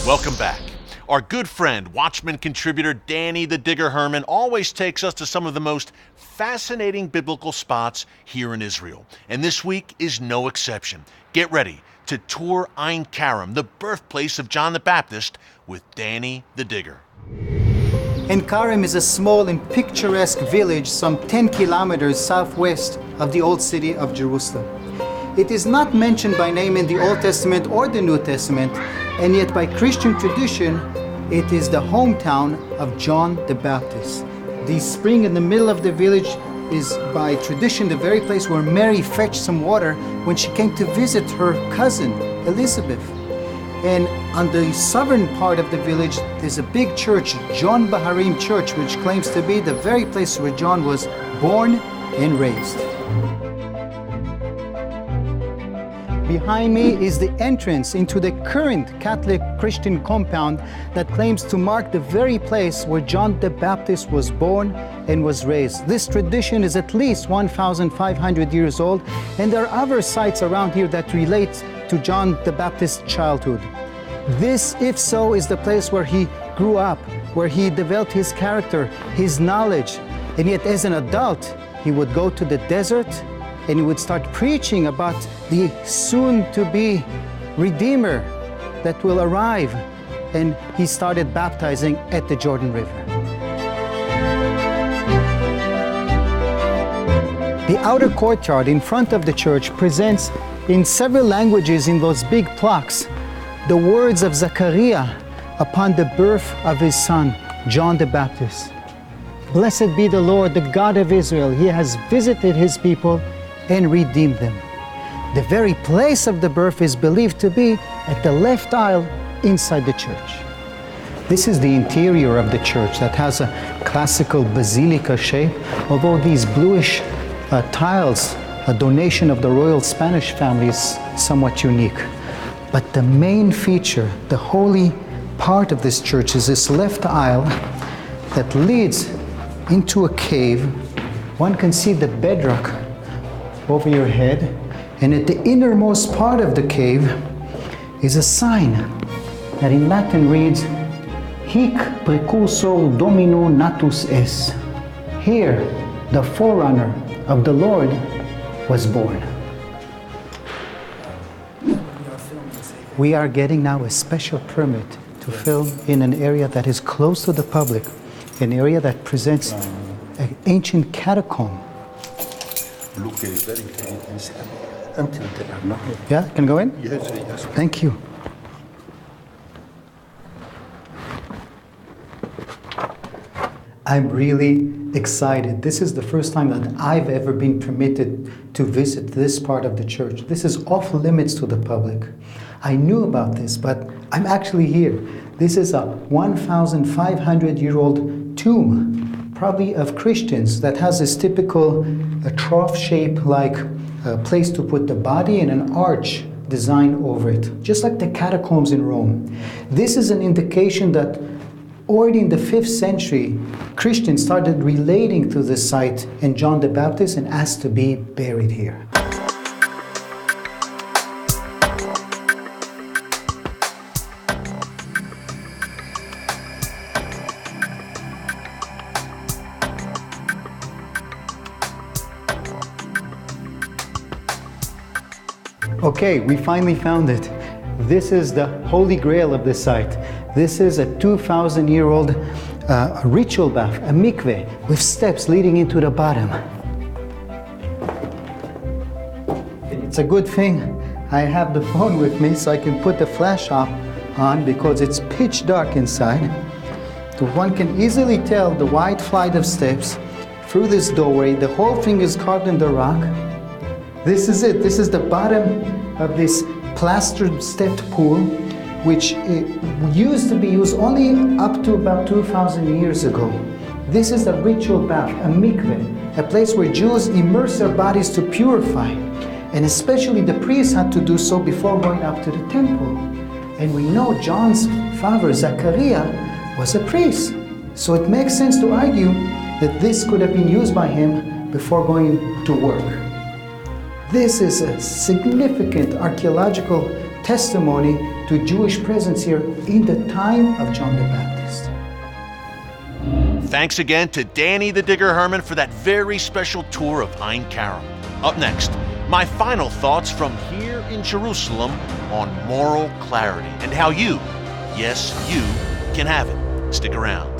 Welcome back. Our good friend, Watchman contributor Danny the Digger Herman always takes us to some of the most fascinating biblical spots here in Israel. And this week is no exception. Get ready to tour Ein Karem, the birthplace of John the Baptist, with Danny the Digger. Ein Karem is a small and picturesque village some 10 kilometers southwest of the old city of Jerusalem. It is not mentioned by name in the Old Testament or the New Testament, and yet by Christian tradition, it is the hometown of John the Baptist. The spring in the middle of the village is by tradition the very place where Mary fetched some water when she came to visit her cousin, Elizabeth. And on the southern part of the village, there's a big church, John Baharim Church, which claims to be the very place where John was born and raised. Behind me is the entrance into the current Catholic Christian compound that claims to mark the very place where John the Baptist was born and was raised. This tradition is at least 1,500 years old, and there are other sites around here that relate to John the Baptist's childhood. This, if so, is the place where he grew up, where he developed his character, his knowledge, and yet as an adult, he would go to the desert and he would start preaching about the soon-to-be Redeemer that will arrive. And he started baptizing at the Jordan River. The outer courtyard in front of the church presents in several languages in those big plaques the words of Zachariah upon the birth of his son, John the Baptist. Blessed be the Lord, the God of Israel. He has visited his people and redeemed them. The very place of the birth is believed to be at the left aisle inside the church. This is the interior of the church that has a classical basilica shape, although these bluish tiles, a donation of the royal Spanish family, is somewhat unique. But the main feature, the holy part of this church, is this left aisle that leads into a cave. One can see the bedrock over your head, and at the innermost part of the cave is a sign that in Latin reads, Hic precursor Domino natus es. Here, the forerunner of the Lord was born. We are getting now a special permit to film in an area that is close to the public, an area that presents an ancient catacomb. Yeah, can go in? Yes. Thank you. I'm really excited. This is the first time that I've ever been permitted to visit this part of the church. This is off limits to the public. I knew about this, but I'm actually here. This is a 1,500-year-old tomb, probably of Christians, that has this typical trough shape like place to put the body and an arch design over it, just like the catacombs in Rome. This is an indication that already in the 5th century, Christians started relating to this site and John the Baptist and asked to be buried here. Okay, we finally found it. This is the Holy Grail of this site. This is a 2,000-year-old ritual bath, a mikveh, with steps leading into the bottom. It's a good thing I have the phone with me so I can put the flash on because it's pitch dark inside. So one can easily tell the wide flight of steps through this doorway. The whole thing is carved in the rock. This is it. This is the bottom of this plastered stepped pool, which used to be used only up to about 2,000 years ago. This is a ritual bath, a mikveh, a place where Jews immerse their bodies to purify. And especially the priests had to do so before going up to the temple. And we know John's father, Zachariah, was a priest. So it makes sense to argue that this could have been used by him before going to work. This is a significant archaeological testimony to Jewish presence here in the time of John the Baptist. Thanks again to Danny the Digger Herman for that very special tour of Ein Karem. Up next, my final thoughts from here in Jerusalem on moral clarity and how you, yes, you, can have it. Stick around.